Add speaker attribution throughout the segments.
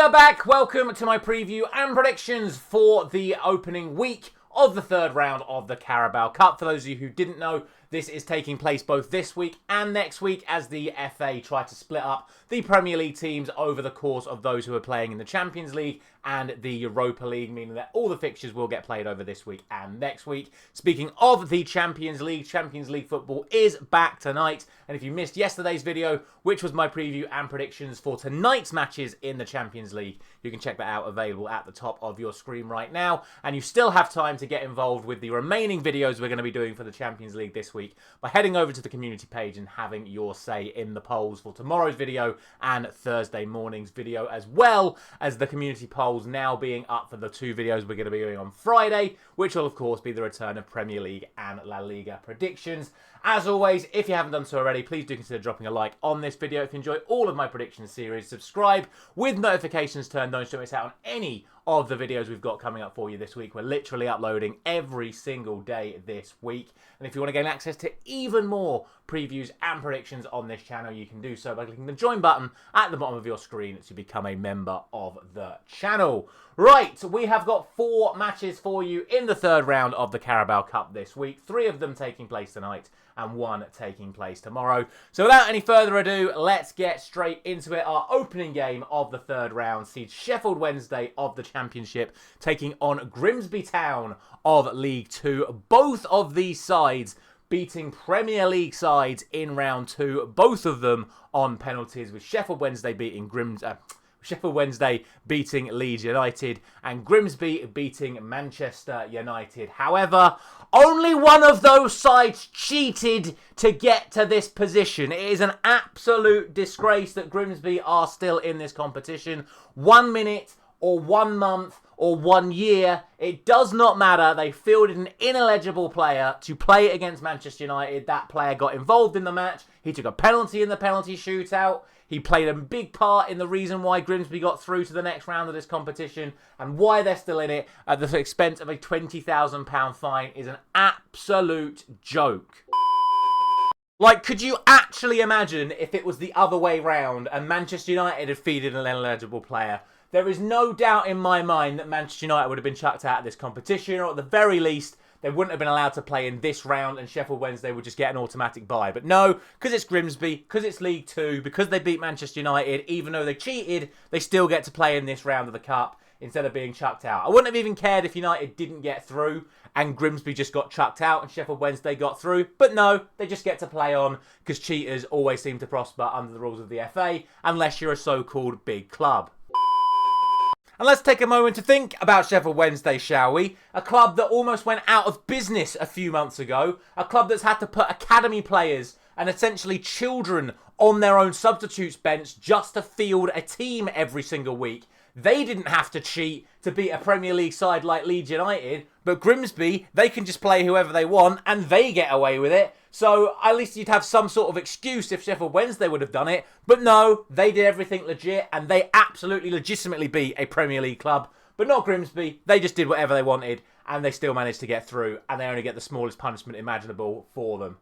Speaker 1: are back. Welcome to my preview and predictions for the opening week of the third round of the Carabao Cup. For those of you who didn't know, this is taking place both this week and next week as the FA try to split up the Premier League teams over the course of those who are playing in the Champions League and the Europa League, meaning that all the fixtures will get played over this week and next week. Speaking of the Champions League football is back tonight. And if you missed yesterday's video, which was my preview and predictions for tonight's matches in the Champions League, you can check that out, available at the top of your screen right now. And you still have time to get involved with the remaining videos we're going to be doing for the Champions League this week by heading over to the community page and having your say in the polls for tomorrow's video and Thursday morning's video, as well as the community polls now being up for the two videos we're going to be doing on Friday, which will of course be the return of Premier League and La Liga predictions. As always, if you haven't done so already, please do consider dropping a like on this video. If you enjoy all of my prediction series, subscribe with notifications turned on so you don't miss out on any of the videos we've got coming up for you this week. We're literally uploading every single day this week. And if you want to gain access to even more previews and predictions on this channel, you can do so by clicking the join button at the bottom of your screen to become a member of the channel. Right, we have got 4 matches for you in the third round of the Carabao Cup this week. 3 of them taking place tonight and 1 taking place tomorrow. So without any further ado, let's get straight into it. Our opening game of the third round sees Sheffield Wednesday of the Championship taking on Grimsby Town of League 2. Both of these sides beating Premier League sides in round 2, both of them on penalties, with Sheffield Wednesday beating Leeds United and Grimsby beating Manchester United. However, only one of those sides cheated to get to this position. It is an absolute disgrace that Grimsby are still in this competition. 1 minute or 1 month or 1 year, it does not matter. They fielded an ineligible player to play against Manchester United. That player got involved in the match. He took a penalty in the penalty shootout. He played a big part in the reason why Grimsby got through to the next round of this competition, and why they're still in it at the expense of a £20,000 fine is an absolute joke. Like, could you actually imagine if it was the other way round and Manchester United had fielded an ineligible player? There is no doubt in my mind that Manchester United would have been chucked out of this competition, or at the very least, they wouldn't have been allowed to play in this round and Sheffield Wednesday would just get an automatic bye. But no, because it's Grimsby, because it's League 2, because they beat Manchester United, even though they cheated, they still get to play in this round of the Cup instead of being chucked out. I wouldn't have even cared if United didn't get through and Grimsby just got chucked out and Sheffield Wednesday got through. But no, they just get to play on because cheaters always seem to prosper under the rules of the FA, unless you're a so-called big club. And let's take a moment to think about Sheffield Wednesday, shall we? A club that almost went out of business a few months ago. A club that's had to put academy players and essentially children on their own substitutes bench just to field a team every single week. They didn't have to cheat to beat a Premier League side like Leeds United, but Grimsby, they can just play whoever they want and they get away with it. So at least you'd have some sort of excuse if Sheffield Wednesday would have done it. But no, they did everything legit and they absolutely legitimately beat a Premier League club. But not Grimsby. They just did whatever they wanted and they still managed to get through, and they only get the smallest punishment imaginable for them.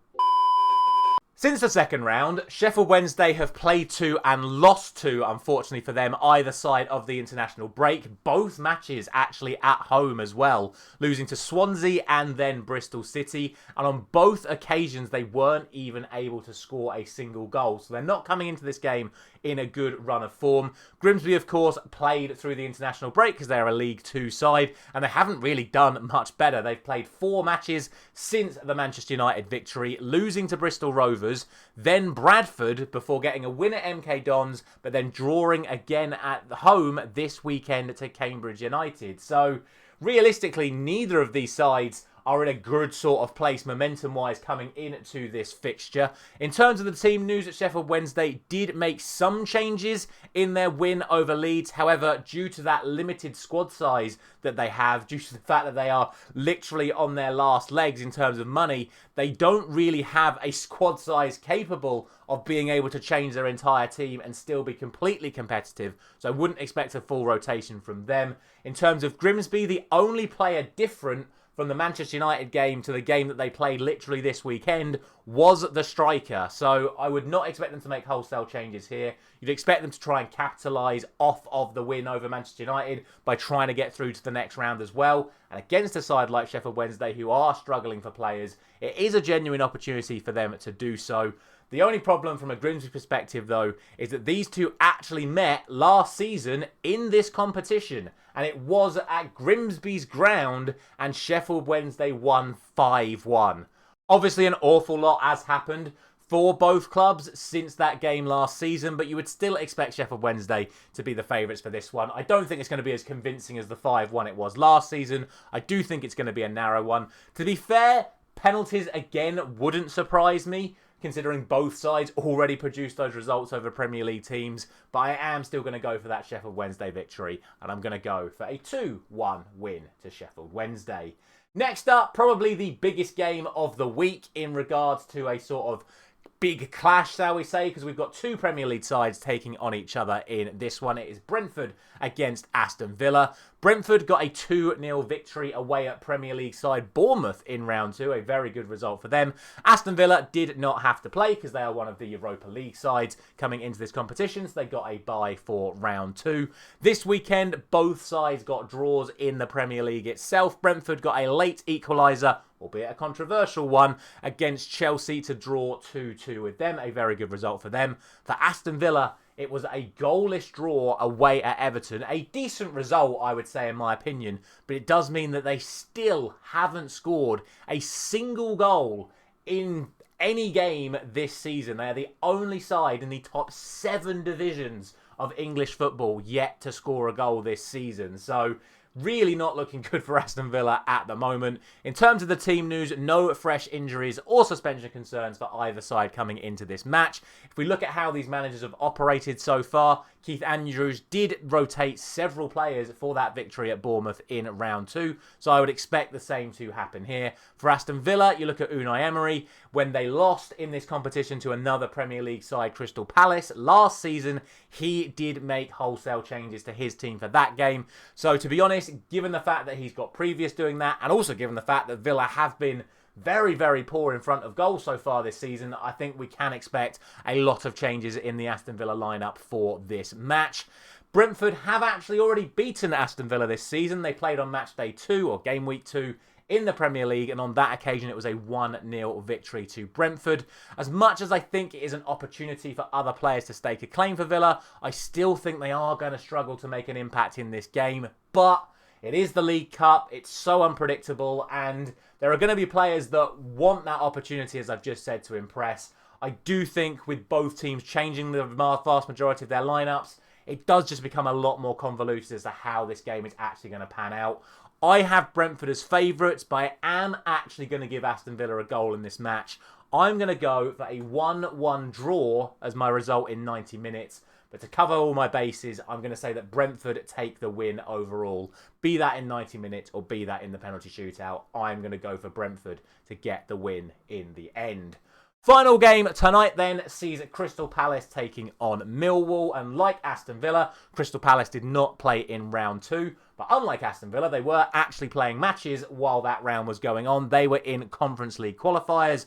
Speaker 1: Since the second round, Sheffield Wednesday have played to and lost to, unfortunately for them, either side of the international break. Both matches actually at home as well, losing to Swansea and then Bristol City. And on both occasions, they weren't even able to score a single goal. So they're not coming into this game in a good run of form. Grimsby, of course, played through the international break because they're a League 2 side, and they haven't really done much better. They've played 4 matches since the Manchester United victory, losing to Bristol Rovers, then Bradford before getting a win at MK Dons, but then drawing again at home this weekend to Cambridge United. So realistically, neither of these sides are in a good sort of place momentum-wise coming into this fixture. In terms of the team news, at Sheffield Wednesday did make some changes in their win over Leeds. However, due to that limited squad size that they have, due to the fact that they are literally on their last legs in terms of money, they don't really have a squad size capable of being able to change their entire team and still be completely competitive. So I wouldn't expect a full rotation from them. In terms of Grimsby, the only player different from the Manchester United game to the game that they played literally this weekend was the striker. So I would not expect them to make wholesale changes here. You'd expect them to try and capitalise off of the win over Manchester United by trying to get through to the next round as well. And against a side like Sheffield Wednesday, who are struggling for players, it is a genuine opportunity for them to do so. The only problem from a Grimsby perspective, though, is that these two actually met last season in this competition. And it was at Grimsby's ground, and Sheffield Wednesday won 5-1. Obviously, an awful lot has happened for both clubs since that game last season, but you would still expect Sheffield Wednesday to be the favourites for this one. I don't think it's going to be as convincing as the 5-1 it was last season. I do think it's going to be a narrow one. To be fair, penalties again wouldn't surprise me, considering both sides already produced those results over Premier League teams. But I am still going to go for that Sheffield Wednesday victory, and I'm going to go for a 2-1 win to Sheffield Wednesday. Next up, probably the biggest game of the week in regards to a sort of big clash, shall we say, because we've got two Premier League sides taking on each other in this one. It is Brentford against Aston Villa. Brentford got a 2-0 victory away at Premier League side Bournemouth in round 2. A very good result for them. Aston Villa did not have to play because they are one of the Europa League sides coming into this competition, so they got a bye for round 2. This weekend, both sides got draws in the Premier League itself. Brentford got a late equaliser, albeit a controversial one, against Chelsea to draw 2-2 with them. A very good result for them. For Aston Villa, it was a goalless draw away at Everton. A decent result, I would say, in my opinion, but it does mean that they still haven't scored a single goal in any game this season. They are the only side in the top 7 divisions of English football yet to score a goal this season. So really not looking good for Aston Villa at the moment. In terms of the team news, no fresh injuries or suspension concerns for either side coming into this match. If we look at how these managers have operated so far, Keith Andrews did rotate several players for that victory at Bournemouth in round 2, so I would expect the same to happen here. For Aston Villa, you look at Unai Emery. When they lost in this competition to another Premier League side, Crystal Palace, last season, he did make wholesale changes to his team for that game. So to be honest, given the fact that he's got previous doing that, and also given the fact that Villa have been very, very poor in front of goal so far this season, I think we can expect a lot of changes in the Aston Villa lineup for this match. Brentford have actually already beaten Aston Villa this season. They played on match day 2 or game week 2 in the Premier League, and on that occasion it was a 1-0 victory to Brentford. As much as I think it is an opportunity for other players to stake a claim for Villa, I still think they are going to struggle to make an impact in this game. But it is the League Cup, it's so unpredictable, and there are going to be players that want that opportunity, as I've just said, to impress. I do think with both teams changing the vast majority of their lineups, it does just become a lot more convoluted as to how this game is actually going to pan out. I have Brentford as favourites, but I am actually going to give Aston Villa a goal in this match. I'm going to go for a 1-1 draw as my result in 90 minutes. But to cover all my bases, I'm going to say that Brentford take the win overall. Be that in 90 minutes or be that in the penalty shootout, I'm going to go for Brentford to get the win in the end. Final game tonight then sees Crystal Palace taking on Millwall. And like Aston Villa, Crystal Palace did not play in round 2. But unlike Aston Villa, they were actually playing matches while that round was going on. They were in Conference League qualifiers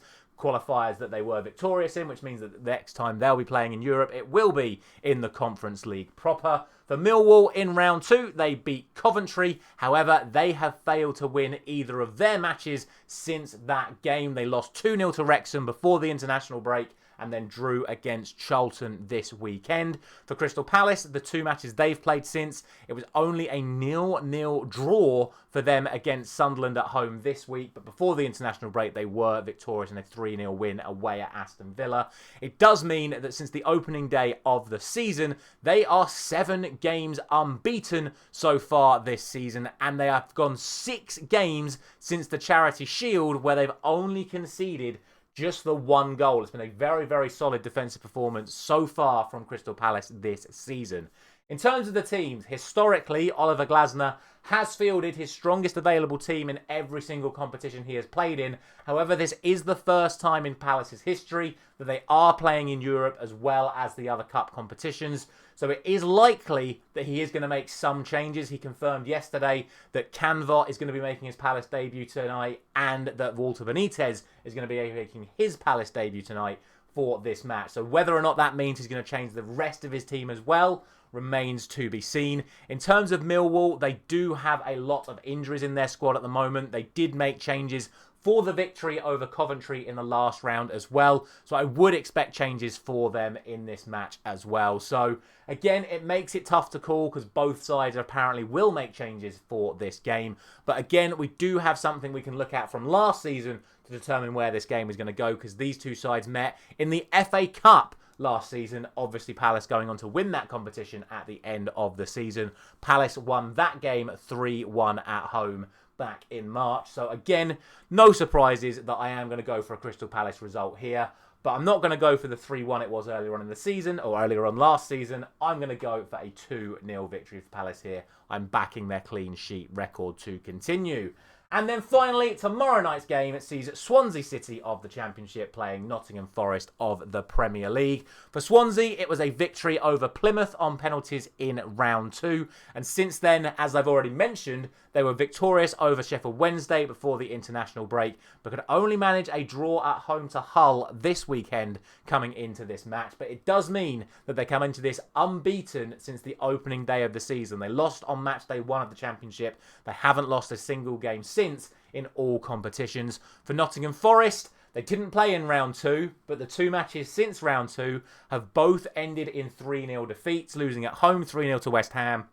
Speaker 1: that they were victorious in, which means that the next time they'll be playing in Europe, it will be in the Conference League proper. For Millwall in round 2, they beat Coventry. However, they have failed to win either of their matches since that game. They lost 2-0 to Wrexham before the international break and then drew against Charlton this weekend. For Crystal Palace, the 2 matches they've played since, it was only a 0-0 draw for them against Sunderland at home this week. But before the international break, they were victorious in a 3-0 win away at Aston Villa. It does mean that since the opening day of the season, they are 7 games unbeaten so far this season. And they have gone 6 games since the Charity Shield, where they've only conceded just the 1 goal. It's been a very, very solid defensive performance so far from Crystal Palace this season. In terms of the teams, historically, Oliver Glasner has fielded his strongest available team in every single competition he has played in. However, this is the first time in Palace's history that they are playing in Europe as well as the other cup competitions. So it is likely that he is going to make some changes. He confirmed yesterday that Canvot is going to be making his Palace debut tonight and that Walter Benitez is going to be making his Palace debut tonight for this match. So whether or not that means he's going to change the rest of his team as well remains to be seen. In terms of Millwall, they do have a lot of injuries in their squad at the moment. They did make changes for the victory over Coventry in the last round as well. So I would expect changes for them in this match as well. So again, it makes it tough to call because both sides apparently will make changes for this game. But again, we do have something we can look at from last season to determine where this game is going to go, because these two sides met in the FA Cup last season. Obviously, Palace going on to win that competition at the end of the season. Palace won that game 3-1 at home back in March. So again, no surprises that I am going to go for a Crystal Palace result here. But I'm not going to go for the 3-1 it was earlier on in the season, or earlier on last season. I'm going to go for a 2-0 victory for Palace here. I'm backing their clean sheet record to continue. And then finally, tomorrow night's game, it sees Swansea City of the Championship playing Nottingham Forest of the Premier League. For Swansea, it was a victory over Plymouth on penalties in round 2. And since then, as I've already mentioned, they were victorious over Sheffield Wednesday before the international break, but could only manage a draw at home to Hull this weekend coming into this match. But it does mean that they come into this unbeaten since the opening day of the season. They lost on match day 1 of the Championship. They haven't lost a single game since in all competitions. For Nottingham Forest, they didn't play in round 2, but the 2 matches since round 2 have both ended in 3-0 defeats, losing at home 3-0 to West Ham,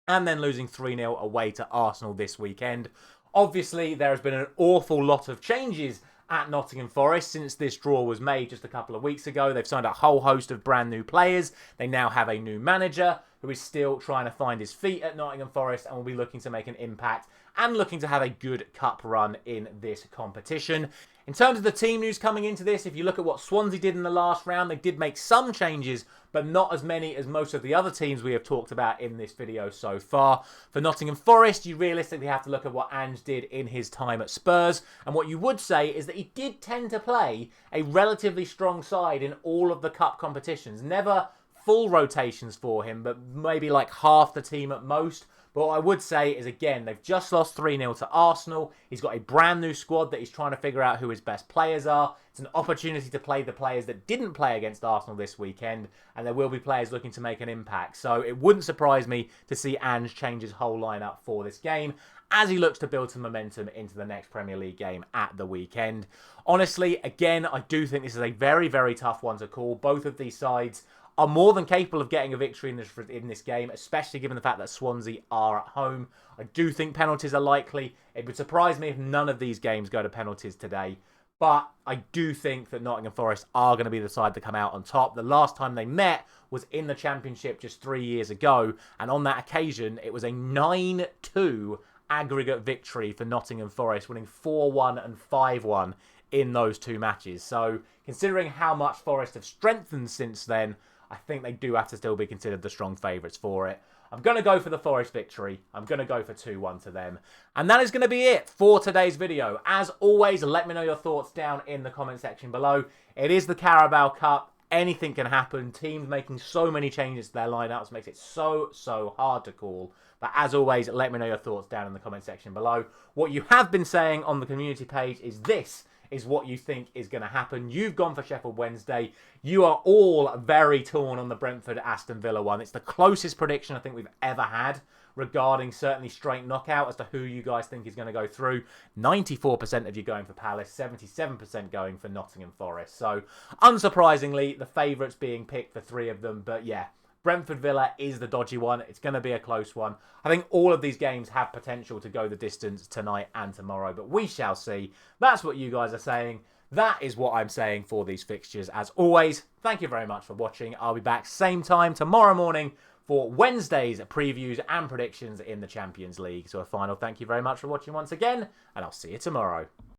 Speaker 1: and then losing 3-0 away to Arsenal this weekend. Obviously, there has been an awful lot of changes at Nottingham Forest since this draw was made just a couple of weeks ago. They've signed a whole host of brand new players. They now have a new manager who is still trying to find his feet at Nottingham Forest and will be looking to make an impact and looking to have a good cup run in this competition. In terms of the team news coming into this, if you look at what Swansea did in the last round, they did make some changes, but not as many as most of the other teams we have talked about in this video so far. For Nottingham Forest, you realistically have to look at what Ange did in his time at Spurs, and what you would say is that he did tend to play a relatively strong side in all of the cup competitions. Never full rotations for him, but maybe like half the team at most. But what I would say is, again, they've just lost 3-0 to Arsenal. He's got a brand new squad that he's trying to figure out who his best players are. It's an opportunity to play the players that didn't play against Arsenal this weekend, and there will be players looking to make an impact. So it wouldn't surprise me to see Ange change his whole lineup for this game as he looks to build some momentum into the next Premier League game at the weekend. Honestly, again, I do think this is a very, very tough one to call. Both of these sides are more than capable of getting a victory in this game, especially given the fact that Swansea are at home. I do think penalties are likely. It would surprise me if none of these games go to penalties today. But I do think that Nottingham Forest are going to be the side to come out on top. The last time they met was in the Championship just 3 years ago. And on that occasion, it was a 9-2 aggregate victory for Nottingham Forest, winning 4-1 and 5-1 in those 2 matches. So considering how much Forest have strengthened since then, I think they do have to still be considered the strong favourites for it. I'm going to go for the Forest victory. I'm going to go for 2-1 to them. And that is going to be it for today's video. As always, let me know your thoughts down in the comment section below. It is the Carabao Cup. Anything can happen. Teams making so many changes to their lineups makes it so hard to call. But as always, let me know your thoughts down in the comment section below. What you have been saying on the community page is this is what you think is going to happen. You've gone for Sheffield Wednesday. You are all very torn on the Brentford Aston Villa one. It's the closest prediction I think we've ever had regarding certainly straight knockout as to who you guys think is going to go through. 94% of you going for Palace, 77% going for Nottingham Forest. So unsurprisingly, the favourites being picked for 3 of them. But yeah, Brentford Villa is the dodgy one. It's going to be a close one. I think all of these games have potential to go the distance tonight and tomorrow, but we shall see. That's what you guys are saying. That is what I'm saying for these fixtures. As always, thank you very much for watching. I'll be back same time tomorrow morning for Wednesday's previews and predictions in the Champions League. So a final thank you very much for watching once again, and I'll see you tomorrow.